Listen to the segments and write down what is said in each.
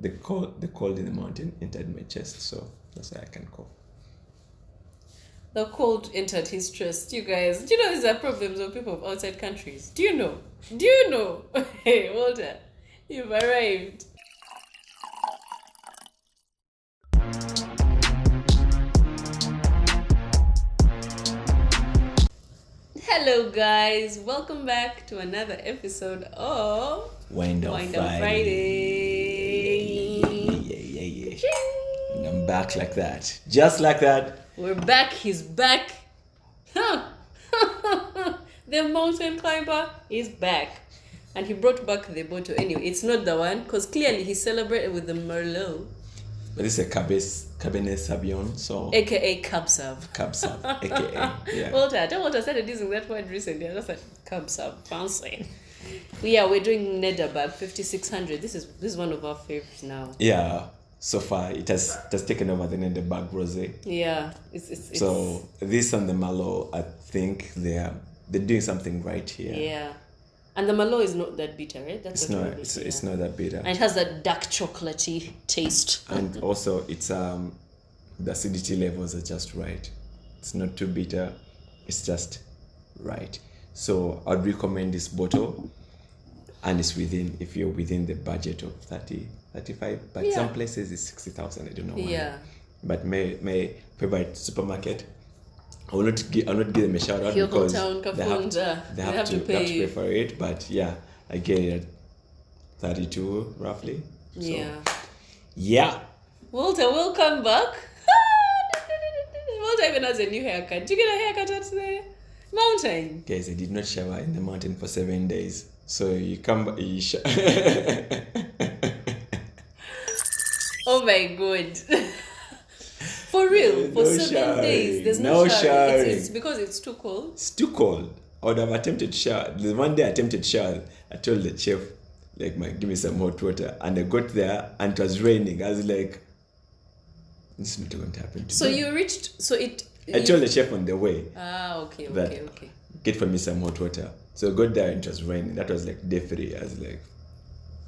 the cold in the mountain entered my chest, so that's why I can cough. The cold entered his chest. You guys, do you know these are problems of people of outside countries? Do you know? Hey, Walter, you've arrived. Hello guys, welcome back to another episode of WineDown Friday. Yeah. And I'm back like that. Just like that. We're back, he's back. The mountain climber is back. And he brought back the bottle. Anyway, it's not the one, because clearly he celebrated with the Merlot. But this is a Cabernet Sauvignon, so... AKA Cab Sav. Cab Sav, AKA, yeah. Walter started using that word recently. I just said Cab Sav, fancy. We're doing Nederberg 5600. This is one of our favorites now. Yeah, so far it has taken over the Nederberg Rosé. Yeah, it's so this and the Merlot, I think they're doing something right here. Yeah. And the Merlot is not that bitter, right? It's not that bitter. And it has that dark chocolatey taste. And also, it's the acidity levels are just right. It's not too bitter. It's just right. So I'd recommend this bottle, and it's if you're within the budget of 30, 35. But some places it's 60,000. I don't know why. Yeah. But my favorite supermarket, I will not give them a shout out because they have to pay for it. But yeah, I get it at 32 roughly. So, yeah. Walter, welcome back. Walter even has a new haircut. Did you get a haircut at the mountain? Guys, I did not shower in the mountain for 7 days. So you come back. Oh my god. For real, for 7 days, there's no showering. It's because it's too cold. It's too cold. I would have attempted shower. The one day I attempted shower, I told the chef, give me some hot water. And I got there and it was raining. I was like, this is not going to happen today. So you reached, I told the chef on the way. Okay. Get for me some hot water. So I got there and it was raining. That was like day 3. I was like,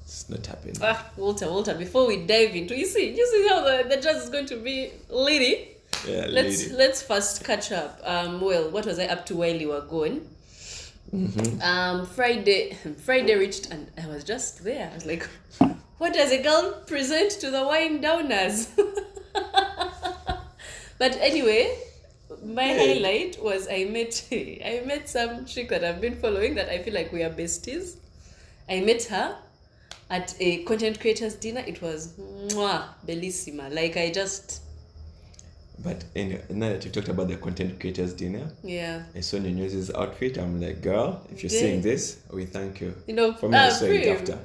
it's not happening. Walter, before we dive into, you see how the jazz is going to be lady. Yeah, let's first catch up. What was I up to while you were gone? Mm-hmm. Friday reached and I was just there. I was like, what does a girl present to the wine downers? But anyway, my highlight was I met some chick that I've been following that I feel like we are besties. I met her at a content creators dinner. It was bellissima. But now that you talked about the content creators dinner, I saw Nunez's outfit. I'm like, girl, if you're seeing this, we thank you. For me, I saw it after.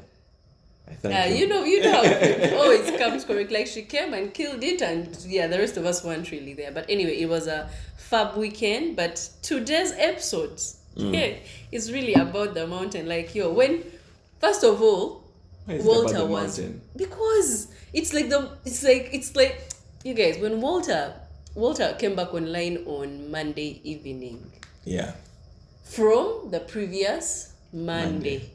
I thank you. You know how it always comes correct. Like she came and killed it, and the rest of us weren't really there. But anyway, it was a fab weekend. But today's episode is really about the mountain. First of all, Walter was mountain? Because it's like you guys, when Walter came back online on Monday evening. Yeah. From the previous Monday.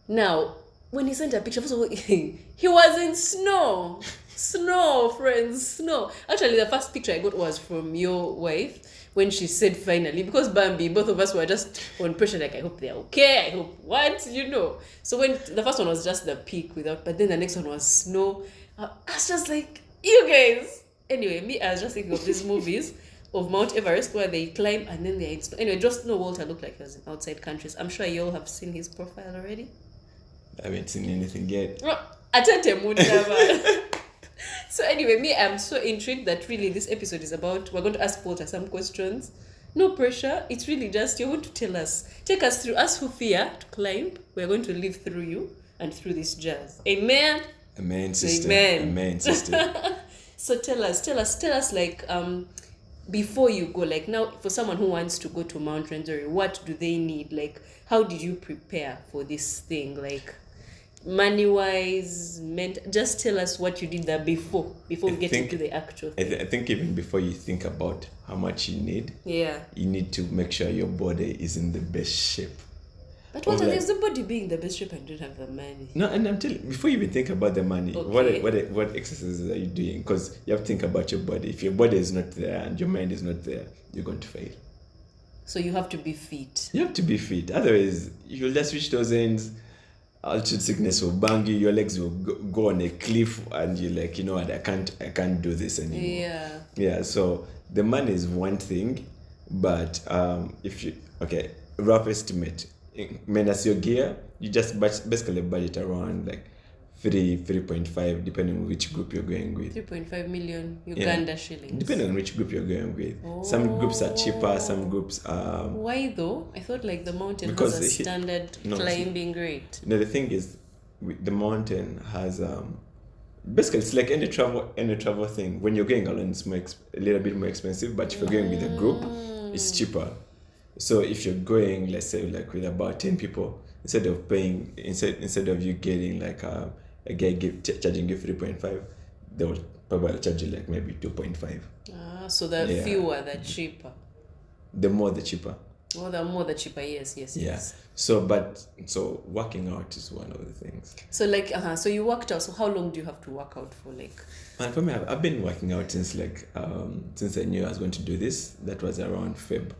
Now, when he sent a picture, first of all, he was in snow. Snow, friends, snow. Actually, the first picture I got was from your wife when she said finally, because Bambi, both of us were just on pressure, like, I hope they're okay, I hope what, So when the first one was just the peak but then the next one was snow. I was just like, you guys. Anyway, I was just thinking of these movies of Mount Everest where they climb and then they're anyway, just know Walter looked like he was in outside countries. I'm sure you all have seen his profile already. I haven't seen anything yet. So anyway, I'm so intrigued that really this episode is about, we're going to ask Walter some questions. No pressure. It's really just, you're going to take us through, us who fear to climb. We're going to live through you and through this jazz. Amen. Amen, sister. Amen, sister. So tell us, before you go, now for someone who wants to go to Mount Rwenzori, what do they need? How did you prepare for this thing? Money-wise, just tell us what you did there before we get into the actual thing. I think even before you think about how much you need, you need to make sure your body is in the best shape. But what of are like, there's the body being the best shape and don't have the money? no, and I'm telling you, before you even think about the money, Okay. what exercises are you doing? Because you have to think about your body. If your body is not there and your mind is not there, you're going to fail. So you have to be fit. You have to be fit. Otherwise, you'll just reach those ends. Altitude sickness will bang you. Your legs will go on a cliff, and you're like, you know what? I can't do this anymore. Yeah. Yeah. So the money is one thing, but if you rough estimate minus your gear, you just basically budget around like 3.5, depending on which group you're going with. 3.5 million Uganda shillings. Depending on which group you're going with. Some groups are cheaper, some groups are... Why though? I thought like the mountain because has a standard climbing rate. No, the thing is, the mountain has... basically, it's like any travel thing. When you're going alone, it's a little bit more expensive, but if you're going with a group, it's cheaper. So if you're going, let's say, like with about 10 people, instead of you getting like a guy charging you 3.5, they will probably charge you like maybe 2.5. So the fewer, the cheaper. The more, the cheaper. Oh, the more, the cheaper. Yes. Yeah. So working out is one of the things. So like, so you worked out. So how long do you have to work out for? Like, and for me, I've been working out since since I knew I was going to do this. That was around Feb.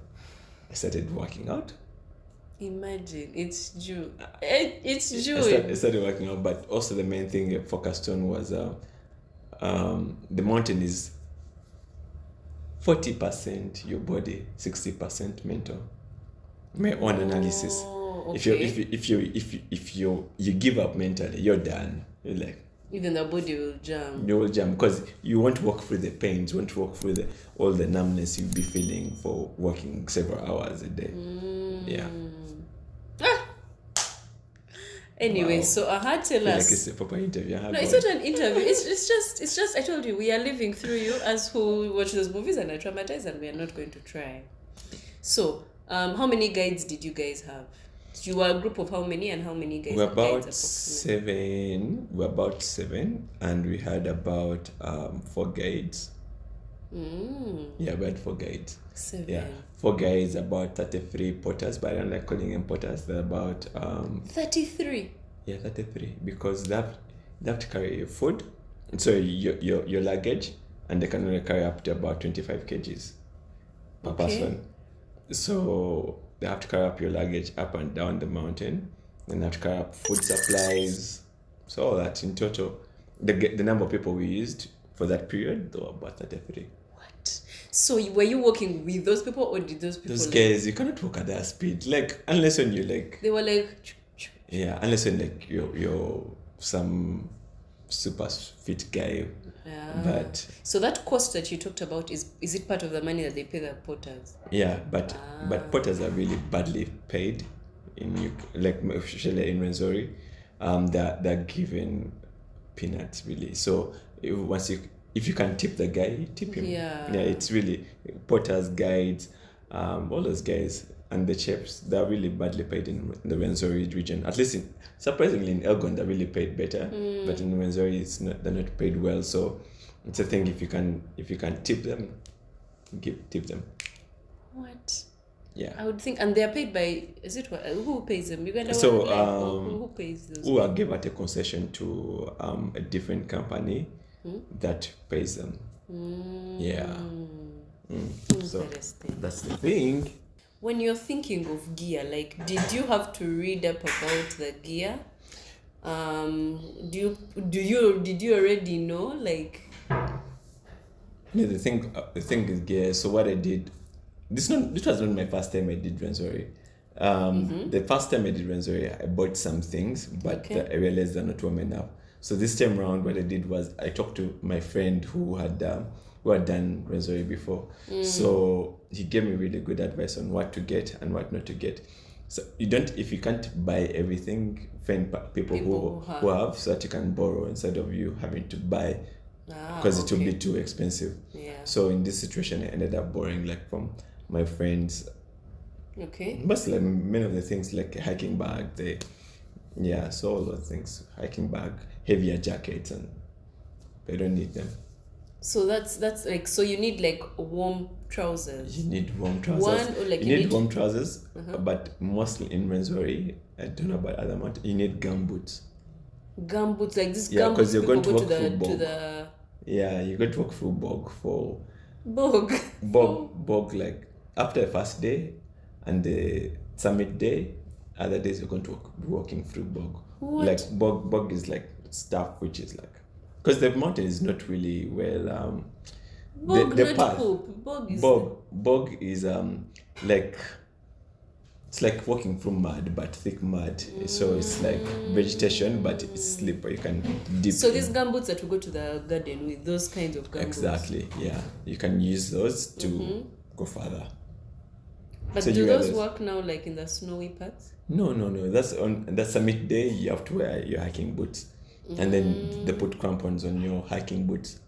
I started working out. Imagine, it's June. It's June. I started working out, but also the main thing I focused on was the mountain is 40% your body, 60% mental. My own analysis. Okay. If you give up mentally, you're done. You're like, even the body will jam. You will jam because you won't walk through the pains, you won't walk through all the numbness you'll be feeling for working several hours a day. Yeah. Anyway, wow. So I had tell us. Like it's a proper interview. No, it's not an interview. It's just I told you we are living through you as who watch those movies and are traumatized, and we are not going to try. So, how many guides did you guys have? You were a group of how many, and how many guys? We're about 7. We're about 7, and we had about 4 guides. Yeah, we had 4 guides. 7. Yeah, 4 guides, about 33 porters, but I don't like calling them porters. They're about 33. Yeah, 33, because they have to carry your food, so your luggage, and they can only carry up to about 25 kgs per person. So they have to carry up your luggage up and down the mountain, and they have to carry up food supplies. So all that in total, the number of people we used for that period, though, about 33. What? So were you walking with those people, or did those people? Those guys, you cannot walk at their speed, like unless when you like. They were like. Yeah, unless when like you're some super fit guy. Yeah. But so that cost that you talked about is it part of the money that they pay the porters? Yeah, but porters are really badly paid especially in Rwenzori. They're given peanuts really. So if you can tip the guy, tip him. Yeah, it's really porters, guides, all those guys and the chefs. They're really badly paid in the Rwenzori region. At least surprisingly in Elgon they're really paid better, but in Rwenzori they're not paid well. So it's a thing. If you can tip them, tip them. What? Yeah, I would think, and they are paid by. Is it who pays them? Uganda so who pays those? Who are given a concession to a different company that pays them. Yeah. So that's the thing. When you're thinking of gear, like, did you have to read up about the gear? Did you already know, like? No, the thing is gear. So what I did, this was not my first time I did Rwenzori. The first time I did Rwenzori, I bought some things, but I realized they're not warm enough. So this time around, what I did was I talked to my friend who had done Rwenzori before. So he gave me really good advice on what to get and what not to get. So if you can't buy everything, find people who have, so that you can borrow instead of you having to buy, because it will be too expensive. Yeah. So in this situation, I ended up borrowing like from my friends. Okay. Mostly like many of the things like a hiking bag, so all those things, hiking bag, heavier jackets, and they don't need them. So that's like, so you need like warm trousers. You need warm trousers. One, or like you need warm trousers, Uh-huh. but mostly in Rwenzori, I don't know about other mountains, you need gumboots. Gumboots, like this Yeah, because gumboots you're people going to go to walk through the bog. to the Yeah, you're going to walk through bog for bog. bog like after the first day and the summit day. Other days you're going to be walking through bog. What? Like bog is like stuff which is like, because the mountain is not really well. Bog, the not path. poop. Bog is Bog is like, it's like walking through mud, but thick mud. So it's like vegetation, but it's slippery. You can dip. So in. these gumboots that we go to the garden with, those kinds of gumboots. Exactly. Yeah, you can use those to go further. But So do you wear those those? work now, like in the snowy parts? No. That's on that summit day. You have to wear your hiking boots, and then they put crampons on your hiking boots.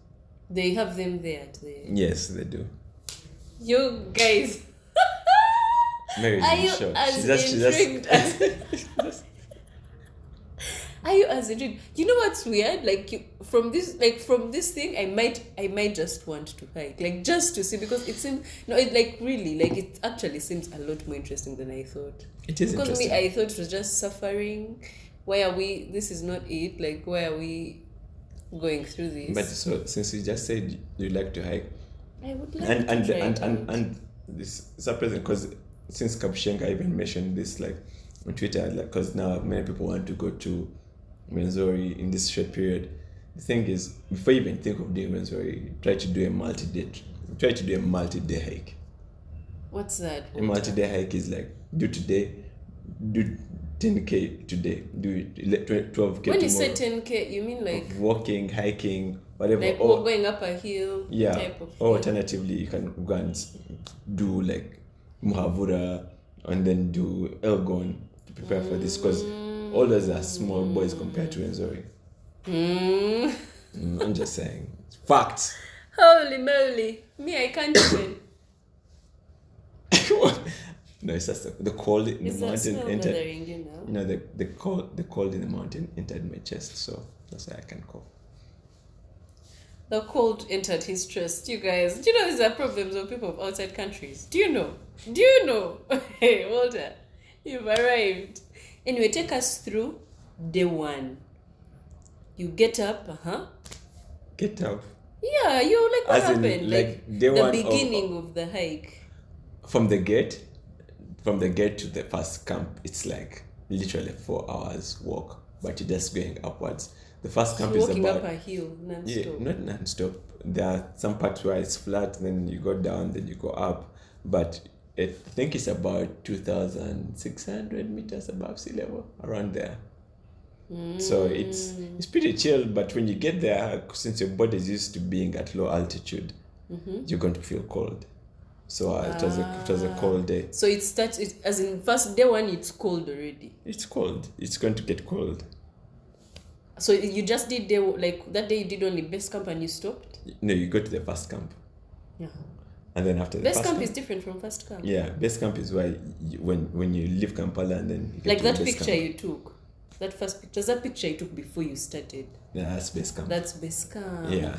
They have them there at the. Yes, they do. You guys, Mary's are in you shock. as intrigued as? Are you as intrigued? You know what's weird? Like from this thing, I might just want to hike, like just to see, because it seems no, it like really like it actually seems a lot more interesting than I thought. It is Because interesting. me, I thought it was just suffering. Why are we? This is not it. Like, why are we going through this? But so since you just said you like to hike, I would like and to and try and, it and out. and this surprising, because since Kapushenga even mentioned this like on Twitter, like, because now many people want to go to Rwenzori in this short period. The thing is, before you even think of doing Rwenzori, try to do a multi-day hike. What's that? A multi-day hike is like, do 10K today, do 12K When tomorrow. you say 10K, you mean like Walking, hiking, whatever. like or, going up a hill yeah, type of or thing? alternatively, you can go and do like Muhavura and then do Elgon to prepare for this, because all those are small boys compared to Rwenzori. I'm just saying. Facts. Holy moly. Me, I can't even. No, it's just the cold in Is the that mountain snow entered. gathering, you know? You know, the cold in the mountain entered my chest, so that's why I can cough. The cold entered his chest. You guys, do you know these are problems of people of outside countries? Do you know? Hey, Walter, you've arrived. Anyway, take us through day one. You get up, Get up. Yeah, you like what As in, happened? like, day the one beginning of the hike. From the gate to the first camp, it's like literally 4 hours walk, but you're just going upwards. The first camp is Walking about up a hill non-stop. yeah, not non-stop. There are some parts where it's flat, then you go down, then you go up, but I think it's about 2,600 meters above sea level, around there. So it's pretty chill, but when you get there, since your body is used to being at low altitude, you're going to feel cold. So it was a cold day. So it starts, as in first day one, it's cold already. It's cold. It's going to get cold. So you just did day, like that day you did only base camp and you stopped? No, you go to the first camp, Yeah. and then after the Base first camp is different from first camp. yeah, base camp is why when you leave Kampala and then you get Like to that base picture camp. you took. That first picture, that picture you took before you started. Yeah, that's base camp. That's base camp. Yeah.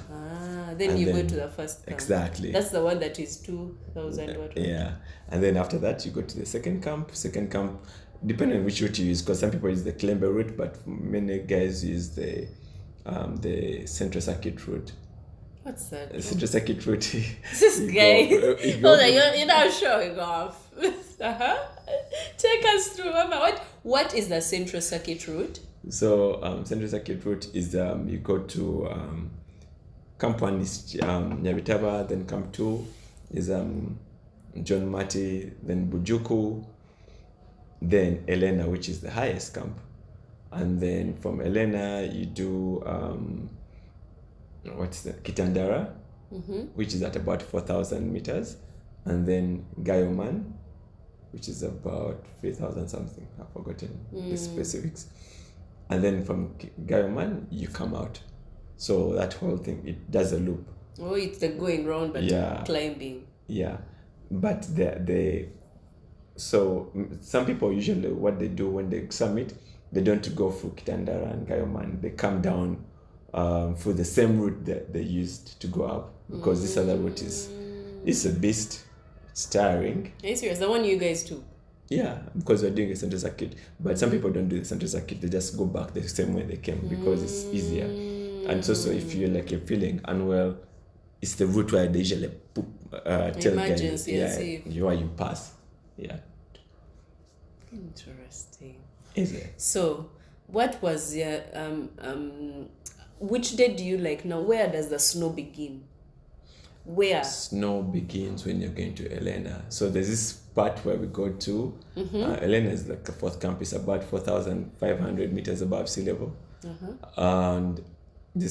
Then And you go then- to the first camp. Exactly. That's the one that is 2,000 what? Yeah, and then after that you go to the second camp. Second camp, depending on which route you use, because some people use the Clember route, but many guys use the Central Circuit route. What's that? The Central Circuit route. This you guy. you go- Hold on, you're not showing off. Take us through, Mama. What is the Central Circuit route? So Central Circuit route is you go to Camp 1 is Nyabitaba, then Camp 2 is John Mati, then Bujuku, then Elena, which is the highest camp. And then from Elena you do Kitandara, which is at about 4,000 meters, and then Gayoman, which is about 3,000 something. I've forgotten the specifics. And then from Gayoman you come out. So that whole thing, it does a loop. Oh, it's the going round but Yeah. climbing. Yeah, but so some people usually what they do when they summit, they don't go through Kitandara and Gayoman. They come down for the same route that they used to go up, because this other route it's a beast. It's tiring. Are you serious? The one you guys took? Yeah, because we're doing a central circuit, but some people don't do the central circuit. They just go back the same way they came because it's easier. And so if you're like you're feeling unwell, it's the route where they usually tell guys, you pass. Yeah. Interesting. Is it? So, what was your which day do you like now? Where does the snow begin? Where? Snow begins when you're going to Elena. So there's this part where we go to. Elena is like the fourth camp. It's about 4,500 meters above sea level. And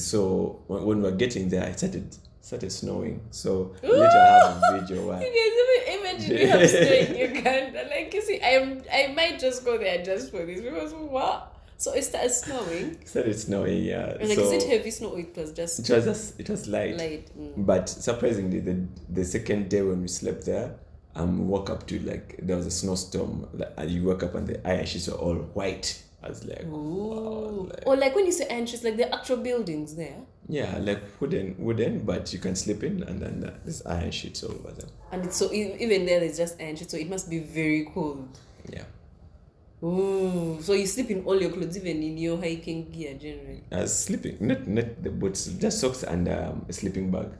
so when we're getting there, it started snowing. So later I have a video where You guys imagine you have snow in Uganda. Like, you see, I might just go there just for this because what? So it started snowing. Yeah. And like, so is it heavy snow or it was just it was light. light? But surprisingly, the second day when we slept there, we woke up to like there was a snowstorm. And you woke up and the iron sheets were all white. I was like, wow, Or like when you say iron sheets, like the actual buildings there. Yeah, like wooden, but you can sleep in, and then there's iron sheets all over them. And it's so even there, there's just iron sheets, so it must be very cold. Yeah. Ooh, so you sleep in all your clothes, even in your hiking gear, generally. I was sleeping, not the boots, just socks and a sleeping bag.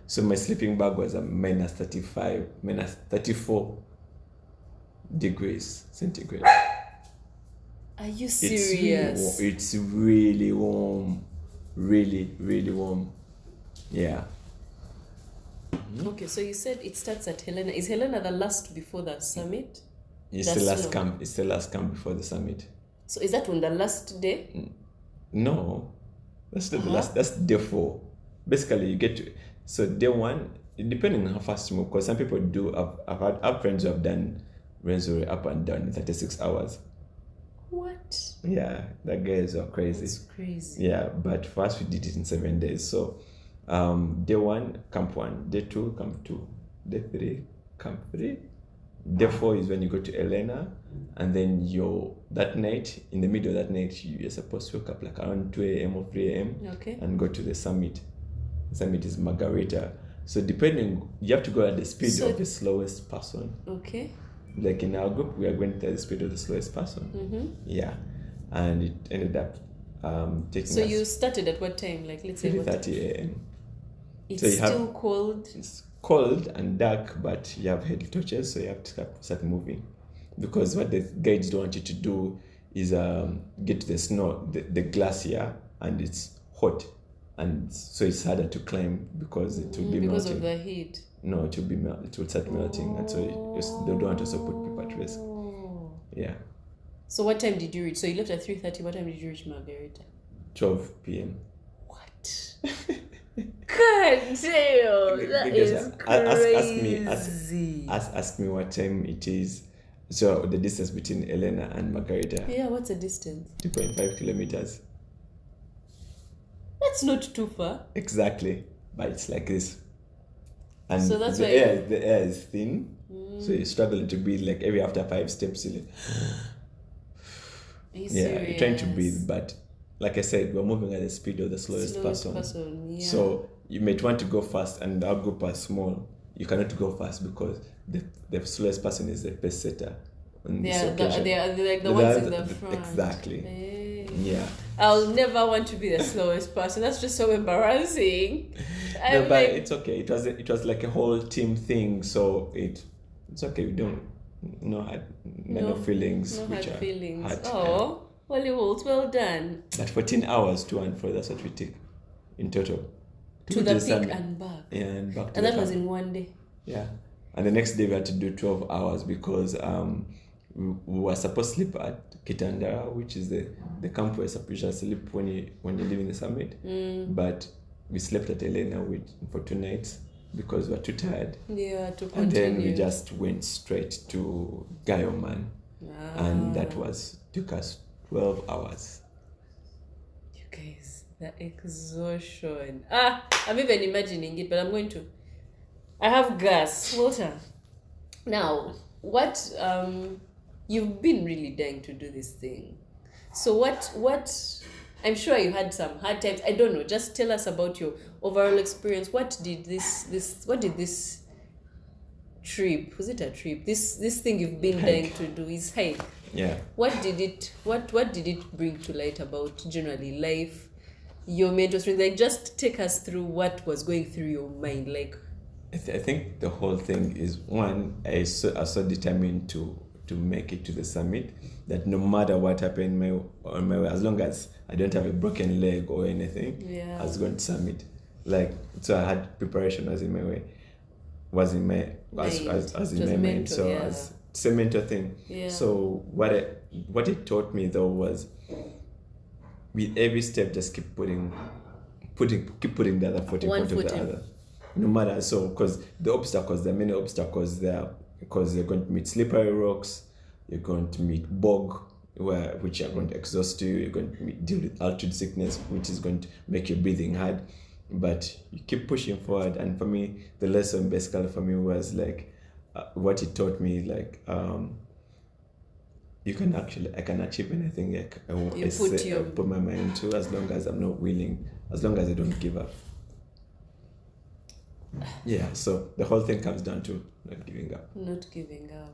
So my sleeping bag was a minus 34 degrees centigrade. Are you serious? It's really warm. Really, really warm. Yeah. Okay, so you said it starts at Helena. Is Helena the last before the summit? It's the last camp. It's the last camp before the summit. So is that on the last day? No, that's not the last. That's day 4. Basically, you get to. So day 1, depending on how fast you move, because some people do. I've friends who have done Rwenzori up and down in 36 hours. What? Yeah, the guys are crazy. That's crazy. Yeah, but for us we did it in 7 days. So, day 1, camp 1. Day 2, camp 2. Day 3, camp 3. Day 4 is when you go to Elena, and then that night, in the middle of that night, you're supposed to wake up like around 2 a.m. or 3 a.m. Okay. and go to the summit. The summit is Margarita. So depending, you have to go at the speed of the slowest person. Okay. Like in our group, we are going at the speed of the slowest person. Yeah, and it ended up taking. So you started at what time? Like let's say 3:30 a.m. It's so still cold. It's cold and dark, but you have head torches, so you have to start moving, because what the guides don't want you to do is get to the snow, the glacier, and it's hot, and so it's harder to climb because it will be because melting. of the heat. No, it will start melting, and so they don't want to also put people at risk. Yeah. So what time did you reach? So you left at 3:30. What time did you reach Margarita? 12 p.m. What? God damn, that is crazy. Ask me what time it is. So the distance between Elena and Margarita. Yeah, what's the distance? 2.5 kilometers. That's not too far. Exactly, but it's like this. And so that's the air is thin, so you're struggling to breathe. Like every after 5 steps, you're like, you're trying to breathe, but like I said, we're moving at the speed of the slowest person. Yeah. So you might want to go fast, and our group are small. You cannot go fast because the slowest person is the pace setter. They're like the ones in the front. Exactly. Hey. Yeah. I'll never want to be the slowest person. That's just so embarrassing. No, but it's okay. It was like a whole team thing, so it's okay. We don't no feelings. No hard feelings. Hard, oh, Hollywood, well done. But 14 hours to and fro. That's what we take in total. To the peak and back. Yeah, and back to and that was in one day. Yeah, and the next day we had to do 12 hours because we were supposed to sleep at Kitandara, which is the camp where you should sleep when you're leaving the summit. But we slept at Elena for 2 nights because we were too tired. Yeah, to continue. And then we just went straight to Gayoman. And that took us 12 hours. You guys, the exhaustion. I'm even imagining it, but I'm going to. I have gas. Walter. Now, what you've been really dying to do this thing. So what I'm sure you had some hard times. I don't know. Just tell us about your overall experience. What did this trip, was it a trip? This thing you've been dying to do is hike. Yeah. What did it bring to light about generally life, your mental strength? Like, just take us through what was going through your mind. Like, I think the whole thing is, one, I so determined to make it to the summit, that no matter what happened on my way, as long as I don't have a broken leg or anything, yeah, I was going to summit. Like, so I had preparation as in my way, as in my mind. So it's a mental thing. Yeah. So what it taught me though was, with every step, just keep putting the other foot in front of the other. No matter, so, because there are many obstacles there, because you're going to meet slippery rocks, you're going to meet bog, which are going to exhaust you, you're going to deal with altitude sickness, which is going to make your breathing hard, but you keep pushing forward. And for me, the lesson basically for me was like, what it taught me, like, I can achieve anything I put my mind to, as long as I'm not willing, as long as I don't give up. Yeah, so the whole thing comes down to not giving up.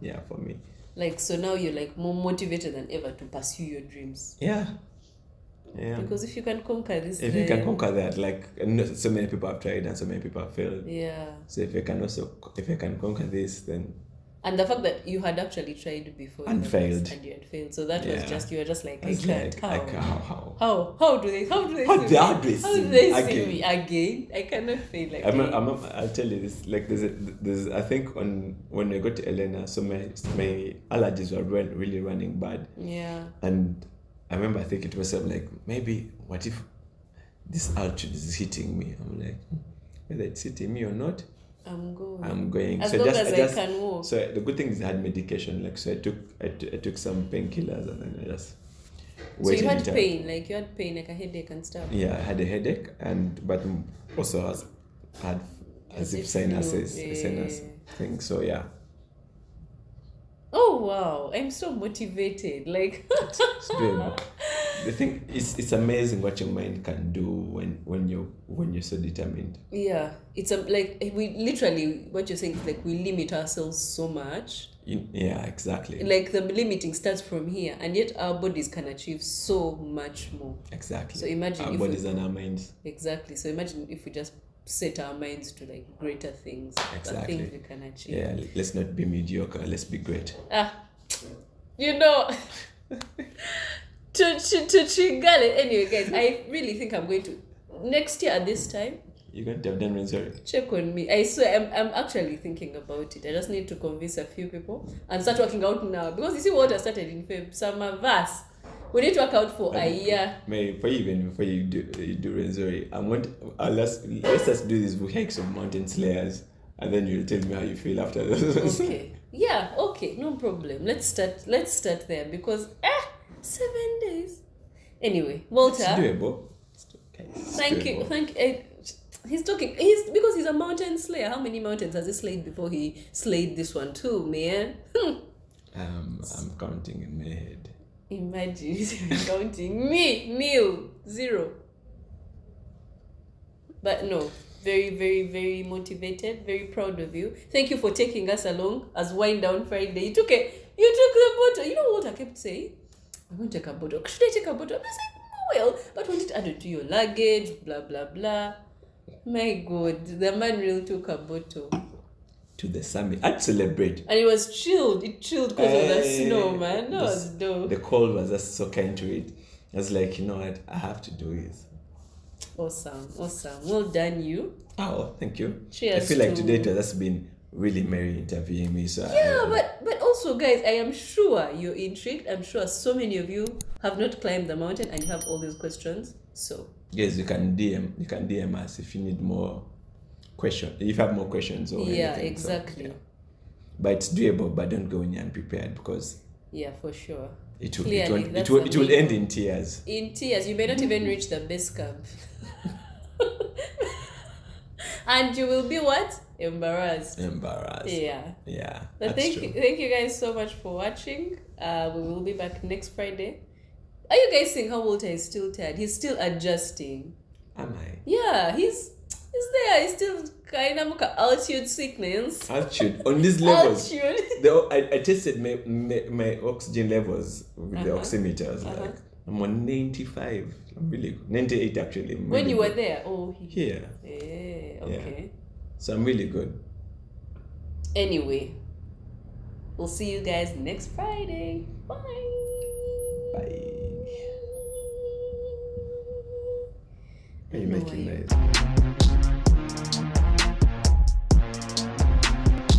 Yeah, for me. Like, so now you're like more motivated than ever to pursue your dreams. Yeah. Because if you can conquer this, you can conquer that, like, so many people have tried and so many people have failed. Yeah. So if you can conquer this, then. And the fact that you had actually tried before and failed, and you had failed, so that was just, you were just like, I can't. How do they see me again? I cannot fail like I'll tell you this. Like, there's I think when I got to Elena, so my allergies were really running bad. Yeah. And I remember thinking to myself, like, maybe what if this altitude is hitting me? I'm like, whether it's hitting me or not, I'm going. As long as I can walk. So the good thing is I had medication. Like, so I took some painkillers, and then I just. So you had pain, like a headache and stuff. Yeah, I had a headache, but also had as if sinus thing. So yeah. Oh wow! I'm so motivated. Like. It's doable. The thing is, it's amazing what your mind can do when you're so determined. Yeah, it's like we literally, what you're saying is like we limit ourselves so much. Yeah, exactly. Like, the limiting starts from here, and yet our bodies can achieve so much more. Exactly. So imagine our bodies and our minds. Exactly. So imagine if we just set our minds to like greater things. Exactly. Things we can achieve. Yeah, let's not be mediocre. Let's be great. To trigger it. Anyway, guys, I really think I'm going to next year at this time. You're going to have done Rwenzori. Check on me. I swear, I'm actually thinking about it. I just need to convince a few people and start working out now, because you see what I started in Feb. Some of us, we need to work out for a year. Before you do Rwenzori, let's just do these hikes of mountain slayers, and then you'll tell me how you feel after this. Okay. Yeah. Okay. No problem. Let's start there, because 7 days. Anyway, Walter. It's doable. Thank you. He's talking. Because he's a mountain slayer. How many mountains has he slayed before he slayed this one too, man? I'm counting in my head. Imagine he's counting. Nil, 0. But no, very, very, very motivated. Very proud of you. Thank you for taking us along as Wine Down Friday. You took the bottle. You know what I kept saying? I'm going to take a bottle. Should I take a bottle? I was like, well, but want it added to your luggage, blah, blah, blah. My God, the man really took a bottle. To the summit. I'd celebrate. And it was chilled. It chilled because of the snow, man. That was dope. The cold was just so kind to it. I was like, you know what? I have to do it. Awesome. Well done, you. Oh, thank you. Cheers. I feel like today it has been really merry interviewing me. So yeah, but also, guys, I am sure you're intrigued. I'm sure so many of you have not climbed the mountain and you have all these questions. So yes, you can DM us if you need more questions. If you have more questions or anything. Exactly. So, yeah. But it's doable. But don't go in unprepared, because for sure. It will end in tears. In tears, you may not even reach the base camp. And you will be what? Embarrassed. Yeah. But thank you guys so much for watching. We will be back next Friday. Are you guys seeing how Walter is still tired? He's still adjusting. Am I? Yeah, he's there. He's still kind of altitude sickness. Altitude on these levels. Altitude. I tested my oxygen levels with the oximeter. I was like, I'm on 95. I'm really good. 98 actually. When you were there? Oh, here. Yeah, okay. Yeah. So I'm really good. Anyway, we'll see you guys next Friday. Bye. Bye. Are you making noise?